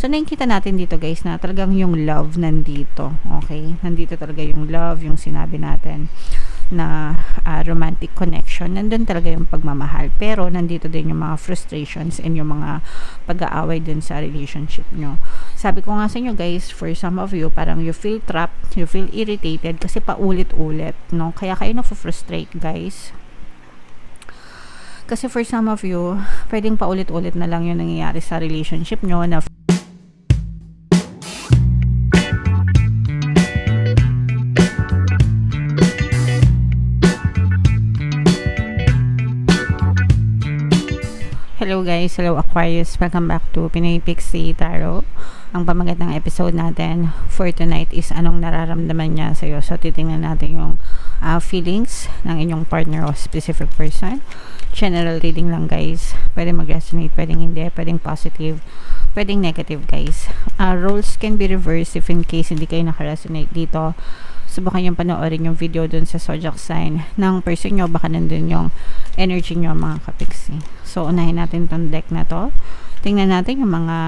So, nakikita natin dito guys na talagang yung love nandito. Okay? Nandito talaga yung love, yung sinabi natin na romantic connection. Nandun talaga yung pagmamahal. Pero, nandito din yung mga frustrations and yung mga pag-aaway dun sa relationship nyo. Sabi ko nga sa inyo guys, for some of you, parang you feel trapped, you feel irritated kasi paulit-ulit, no? Kaya kayo na-frustrate guys. Kasi for some of you, pwedeng paulit-ulit na lang yung nangyayari sa relationship nyo na hello guys, hello Aquarius, welcome back to Pinoy Pixie Tarot. Ang pamagat ng episode natin for tonight is anong nararamdaman niya sa'yo. So titingnan natin yung feelings ng inyong partner o specific person. General reading lang guys, pwede mag-resonate, pwedeng hindi, pwedeng positive, pwedeng negative guys. Roles can be reversed if in case hindi kayo naka-resonate dito. Subukan yung panoorin yung video dun sa zodiac sign ng person nyo, baka nandun yung energy nyo mga kapiksi. So unahin natin tong deck na to, tingnan natin yung mga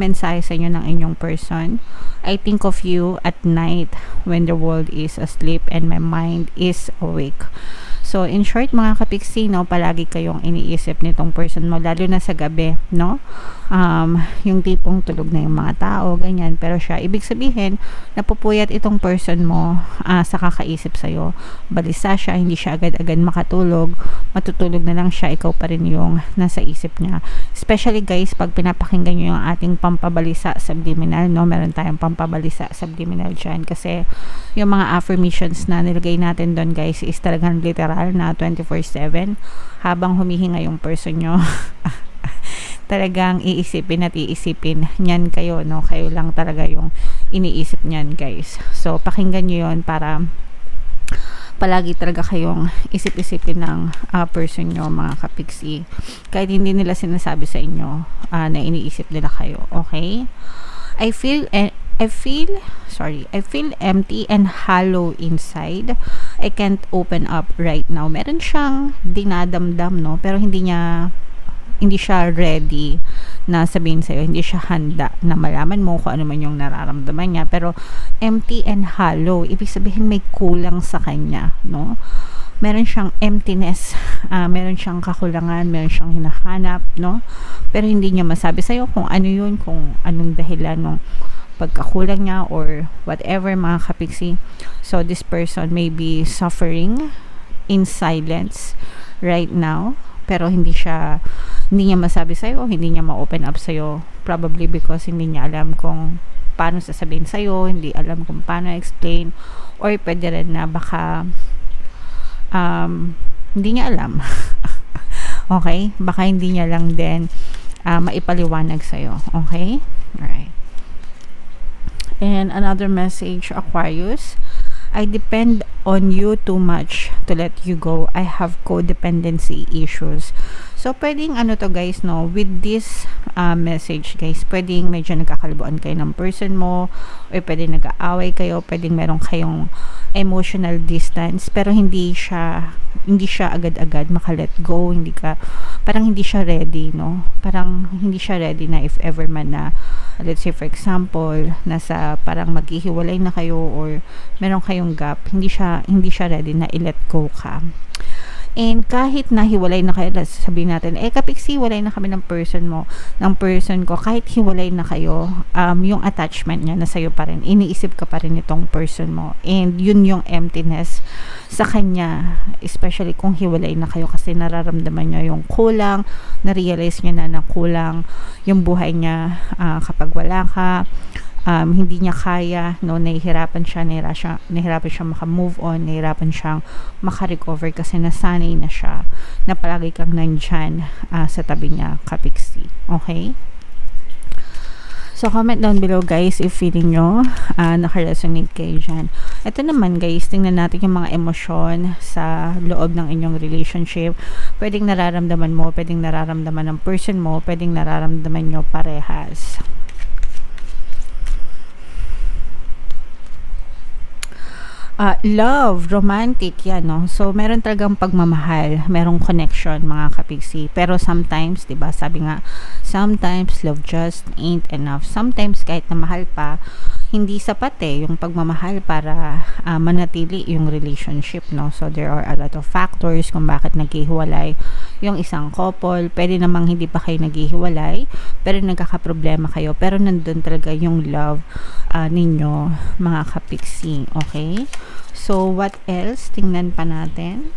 mensahe sa inyo ng inyong person. I think of you at night when the world is asleep and my mind is awake. So, in short, mga kapiksi, no, palagi kayong iniisip nitong person mo, lalo na sa gabi, no? Yung tipong tulog na yung mga tao, ganyan. Pero siya, ibig sabihin, napupuyat itong person mo sa kakaisip sa'yo. Balisa siya, hindi siya agad-agad makatulog. Matutulog na lang siya, ikaw pa rin yung nasa isip niya. Especially, guys, pag pinapakinggan nyo yung ating pampabalisa subliminal, no? Meron tayong pampabalisa subliminal dyan. Kasi, yung mga affirmations na nilagay natin doon, guys, is talagang literal na 24/7 habang humihinga yung person nyo. Talagang iisipin at iisipin niyan kayo, no? Kayo lang talaga yung iniisip niyan guys. So pakinggan nyo yun para palagi talaga kayong isip-isipin ng person nyo mga kapiksi, kahit hindi nila sinasabi sa inyo na iniisip nila kayo. Okay? I feel empty and hollow inside. I can't open up right now. Meron siyang dinadamdam, no? Pero hindi siya ready na sabihin sa'yo. Hindi siya handa na malaman mo kung ano man yung nararamdaman niya. Pero empty and hollow, ibig sabihin may kulang sa kanya, no? Meron siyang emptiness, meron siyang kakulangan, meron siyang hinahanap, no? Pero hindi niya masabi sa'yo kung ano yun, kung anong dahilan ng pagkakulang niya or whatever mga kapiksi. So this person may be suffering in silence right now, pero hindi niya masabi sa'yo, hindi niya ma-open up sa'yo, probably because hindi niya alam kung paano sasabihin sa'yo, hindi alam kung paano explain, or pwede rin na baka hindi niya alam. Okay? Baka hindi niya lang din maipaliwanag sa'yo. Okay? Alright. And another message, Aquarius, I depend on you too much to let you go. I have codependency issues. So, pwedeng ano to guys, no, with this message guys, pwedeng medyo nagkakalibuan kayo ng person mo, or pwedeng nag-aaway kayo, pwedeng meron kayong emotional distance, pero hindi siya agad-agad maka-let go, parang hindi siya ready, no? Parang hindi siya ready na if ever man na, let's say for example, nasa parang maghihiwalay na kayo or meron kayong gap, hindi siya ready na i-let go ka. And kahit nahiwalay na kayo, sabihin natin, kapiksi, hiwalay na kami ng person ko, kahit hiwalay na kayo, yung attachment niya na sa'yo pa rin, iniisip ka pa rin itong person mo. And yun yung emptiness sa kanya, especially kung hiwalay na kayo, kasi nararamdaman niya yung kulang, na-realize niya na kulang yung buhay niya kapag wala ka. Hindi niya kaya, no, nahihirapan siya maka-move on, nahihirapan siyang maka-recover kasi nasanay na siya na palagi kang nandyan sa tabi niya, kapiksi. Okay? So, comment down below guys if feeling nyo naka-resonate kayo dyan. Ito naman guys, tingnan natin yung mga emosyon sa loob ng inyong relationship. Pwedeng nararamdaman mo, pwedeng nararamdaman ng person mo, pwedeng nararamdaman nyo parehas. Love, romantic yan, no? So, meron talagang pagmamahal, merong connection, mga kapigsi. Pero sometimes, di ba, sabi nga, sometimes love just ain't enough. Sometimes, kahit na mahal pa, hindi sapat yung pagmamahal para manatili yung relationship, no? So, there are a lot of factors kung bakit naghihiwalay yung isang couple. Pwede namang hindi pa kayo naghihiwalay, pero nagkakaproblema kayo. Pero nandun talaga yung love ninyo, mga kapigsi. Okay? So, what else? Tingnan pa natin.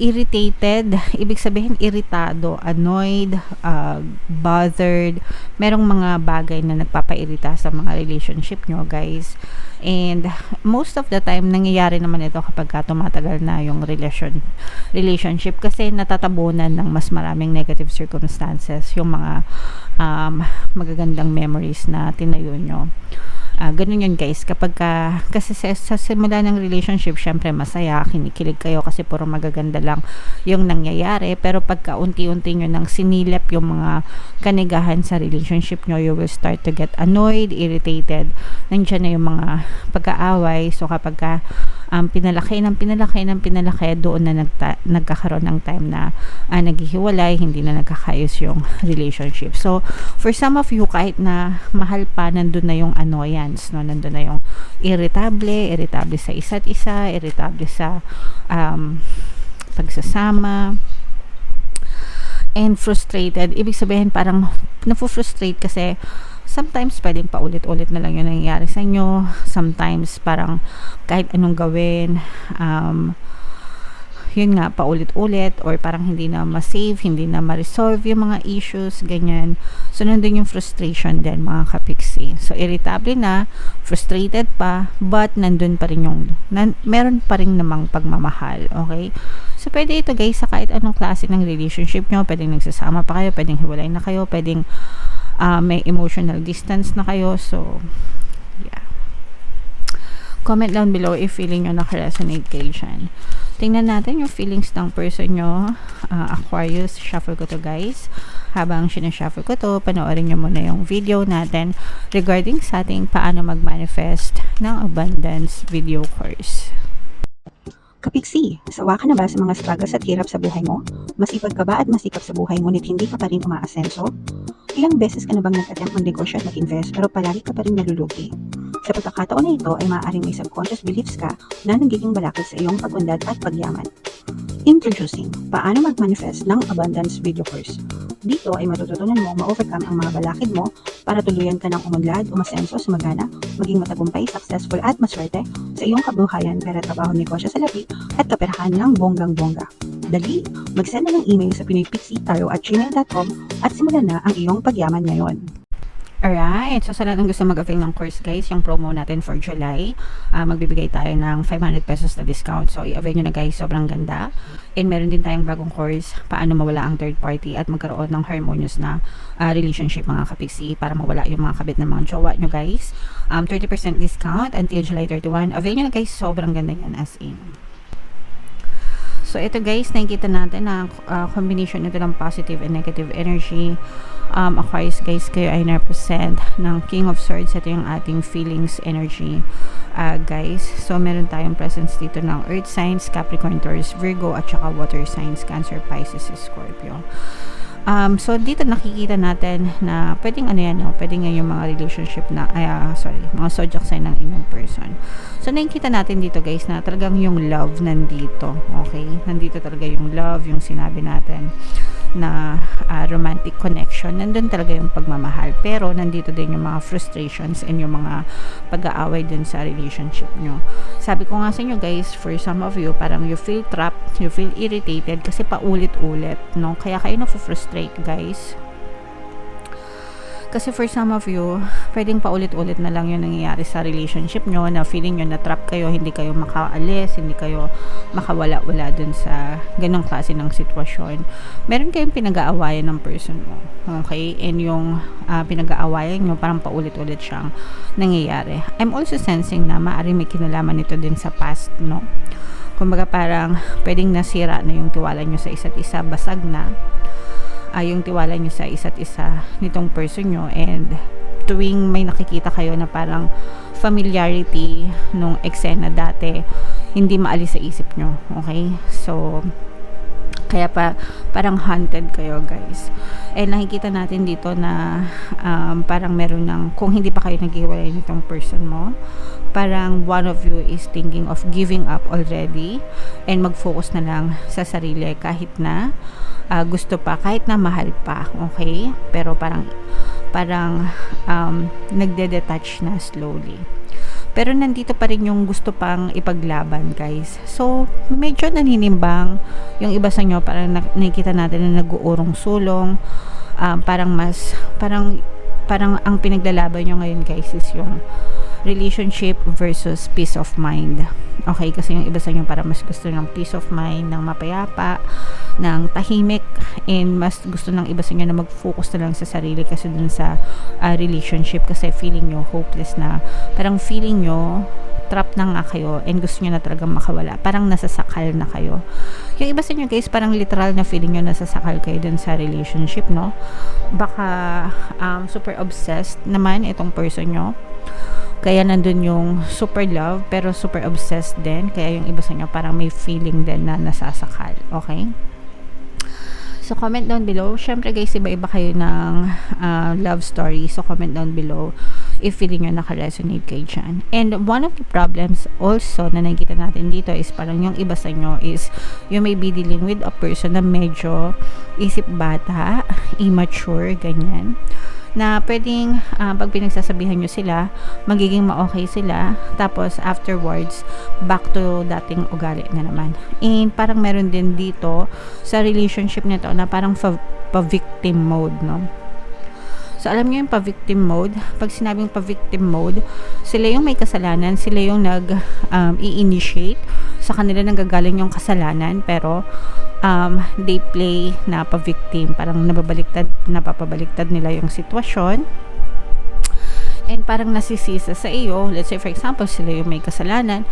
Irritated, ibig sabihin iritado, annoyed, bothered. Merong mga bagay na nagpapairita sa mga relationship nyo, guys. And most of the time, nangyayari naman ito kapag tumatagal na yung relationship kasi natatabunan ng mas maraming negative circumstances yung mga magagandang memories na tinayo nyo. Ganun yun, guys, kapag kasi sa simula ng relationship, syempre masaya, kinikilig kayo kasi puro magaganda lang yung nangyayari, pero pagka unti-unti nyo nang sinilip yung mga kanigahan sa relationship nyo, you will start to get annoyed, irritated, nandiyan na yung mga pag-aaway. So kapag pinalaki, doon na nagkakaroon ng time na naghihiwalay, hindi na nagkakayos yung relationship. So for some of you, kahit na mahal pa, nandun na yung annoyance, no? Nandun na yung irritable sa isa't isa, irritable sa pagsasama, and frustrated. Ibig sabihin parang nafu-frustrate kasi sometimes pwedeng paulit-ulit na lang yung nangyayari sa inyo. Sometimes parang kahit anong gawin, yun nga, paulit-ulit, or parang hindi na ma-save, hindi na ma-resolve yung mga issues, ganyan. So, nandun yung frustration din, mga kapiksi. So, irritable na, frustrated pa, but nandun pa rin meron pa rin namang pagmamahal, okay? So, pwede ito, guys, sa kahit anong klase ng relationship nyo. Pwedeng nagsasama pa kayo, pwedeng hiwalay na kayo, pwedeng may emotional distance na kayo. So, yeah. Comment down below if feeling nyo nakaresonate kayo dyan. Tingnan natin yung feelings ng person nyo. Aquarius, shuffle ko to, guys. Habang sinashuffle ko to, panoorin nyo muna yung video natin regarding sa ating paano mag-manifest ng abundance video course. Kapiksi, sawa ka na ba sa mga struggles at hirap sa buhay mo? Masipag ka ba at masikap sa buhay ngunit hindi ka pa rin umaasenso? Ilang beses ka na bang nag-attempt mag-negosyo at mag-invest pero palagi ka pa rin nalulugi? Sa pagkakataon na ito ay maaaring may subconscious beliefs ka na nagiging balakid sa iyong pag-unlad at pagyaman. Introducing, paano mag-manifest ng abundance video course. Dito ay matututunan mo ma-overcome ang mga balakid mo para tuluyan ka ng umunlad, umasenso, sumagana, maging matagumpay, successful at maswerte sa iyong kabuhayan, pera, trabaho, negosyo sa labi at kaperahan ng bonggang-bongga. Dali, mag-send na ng email sa pinoypixitaro@gmail.com at simulan na ang iyong pagyaman ngayon. Alright, so sa lahat ng gusto mag-avail ng course, guys, yung promo natin for July, magbibigay tayo ng 500 pesos na discount. So, i-avail nyo na, guys, sobrang ganda. And meron din tayong bagong course, paano mawala ang third party at magkaroon ng harmonious na relationship, mga kapiksi, para mawala yung mga kabit ng mga jowa nyo, guys. 30% discount until July 31. Avail nyo na, guys, sobrang ganda yan, as in. So, ito, guys, nakikita natin na combination nito ng positive and negative energy. Aquarius, guys, kayo ay represent ng King of Swords. Ito yung ating feelings energy, guys. So, meron tayong presence dito ng Earth signs, Capricorn, Taurus, Virgo, at saka Water signs, Cancer, Pisces, Scorpio. So, dito nakikita natin na pwedeng pwedeng yung mga relationship na, mga zodiac sign ng inyong person. So, nakikita natin dito, guys, na talagang yung love nandito. Okay? Nandito talaga yung love, yung sinabi natin na romantic connection. Nandun talaga yung pagmamahal. Pero, nandito din yung mga frustrations and yung mga pag-aaway din sa relationship nyo. Sabi ko nga sa inyo, guys, for some of you, parang you feel trapped, you feel irritated kasi paulit-ulit, no? Kaya kayo na-frustrate, guys. Kasi for some of you, pwedeng paulit-ulit na lang yung nangyayari sa relationship nyo, na feeling nyo na trap kayo, hindi kayo makaalis, hindi kayo makawala-wala dun sa ganong klase ng sitwasyon. Meron kayong pinag-aawayan ng person mo, okay? And yung pinag-aawayan nyo, parang paulit-ulit siyang nangyayari. I'm also sensing na maaaring may kinalaman nito din sa past, no? Kumbaga parang pwedeng nasira na yung tiwala nyo sa isa't isa, basag na yung tiwala nyo sa isa't isa nitong person nyo, and tuwing may nakikita kayo na parang familiarity nung eksena dati, hindi maalis sa isip nyo. Okay? So, kaya parang haunted kayo, guys. And nakikita natin dito na parang meron ng, kung hindi pa kayo naghiwalay nitong person mo, parang one of you is thinking of giving up already and mag-focus na lang sa sarili kahit na gusto pa, kahit na mahal pa. Okay? Pero parang nagde-detach na slowly. Pero nandito pa rin yung gusto pang ipaglaban, guys. So, medyo naninimbang yung iba sa inyo. Parang nakikita natin na nag-uurong sulong. Parang ang pinaglalaban nyo ngayon, guys, is yung relationship versus peace of mind. Okay, kasi yung iba sa inyo para mas gusto ng peace of mind, ng mapayapa, ng tahimik, and mas gusto ng iba sa inyo na mag-focus na lang sa sarili kasi dun sa relationship, kasi feeling nyo hopeless na, parang feeling nyo trap na nga kayo and gusto nyo na talagang makawala, parang nasasakal na kayo. Yung iba sa inyo, guys, parang literal na feeling nyo nasasakal kayo dun sa relationship, no? Baka super obsessed naman itong person nyo, kaya nandun yung super love pero super obsessed din, kaya yung iba sa inyo parang may feeling din na nasasakal. Okay? So, comment down below. Syempre, guys, iba-iba kayo ng love story. So, comment down below if feeling nyo naka-resonate kayo dyan. And one of the problems also na nakikita natin dito is parang yung iba sa inyo is you may be dealing with a person na medyo isip bata, immature, ganyan, na pwedeng pag pinagsasabihan nyo sila, magiging ma-okay sila, tapos afterwards back to dating ugali na naman. And parang meron din dito sa relationship nito na parang pa-victim mode, no? So, alam nyo yung pa-victim mode? Pag sinabing pa-victim mode, sila yung may kasalanan, sila yung i-initiate, sa kanila nanggagaling yung kasalanan, pero they play na pa-victim, parang napapabaliktad nila yung sitwasyon, and parang nasisisa sa iyo. Let's say for example, sila yung may kasalanan,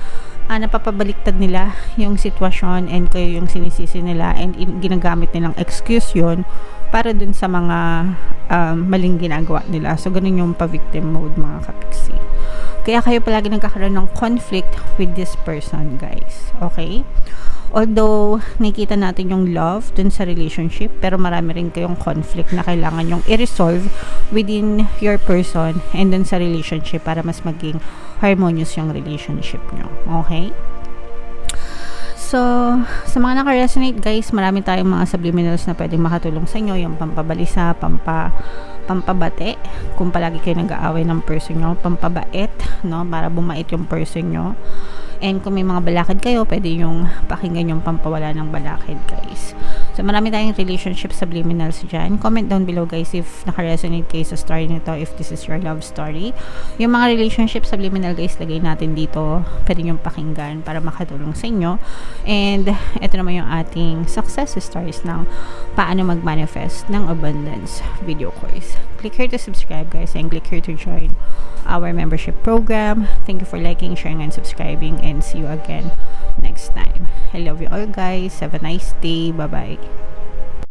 napapabaliktad nila yung sitwasyon and kayo yung sinisisi nila, and ginagamit nilang excuse yun para dun sa mga maling ginagawa nila. So, ganun yung pa-victim mode, mga kapiksi. Kaya kayo palagi nagkakaroon ng conflict with this person, guys. Okay? Although, nakikita natin yung love dun sa relationship, pero marami rin kayong conflict na kailangan yung i-resolve within your person and dun sa relationship para mas maging harmonious yung relationship nyo. Okay? So, sa mga naka-resonate, guys, marami tayong mga subliminals na pwedeng makatulong sa inyo. Yung pampabalisa, pampabate, kung palagi kayo nag-aaway ng person nyo, pampabait, no, para bumait yung person nyo. And kung may mga balakid kayo, pwede yung pakinggan yung pampawala ng balakid, guys. So, marami tayong relationship subliminals dyan. Comment down below, guys, if naka-resonate kayo sa story nito, if this is your love story. Yung mga relationship subliminal, guys, lagay natin dito. Pwede yung pakinggan para makatulong sa inyo. And, ito naman yung ating success stories ng paano mag-manifest ng abundance video course. Click here to subscribe, guys, and click here to join our membership program. Thank you for liking, sharing, and subscribing, and see you again next time. I love you all, guys. Have a nice day. Bye-bye.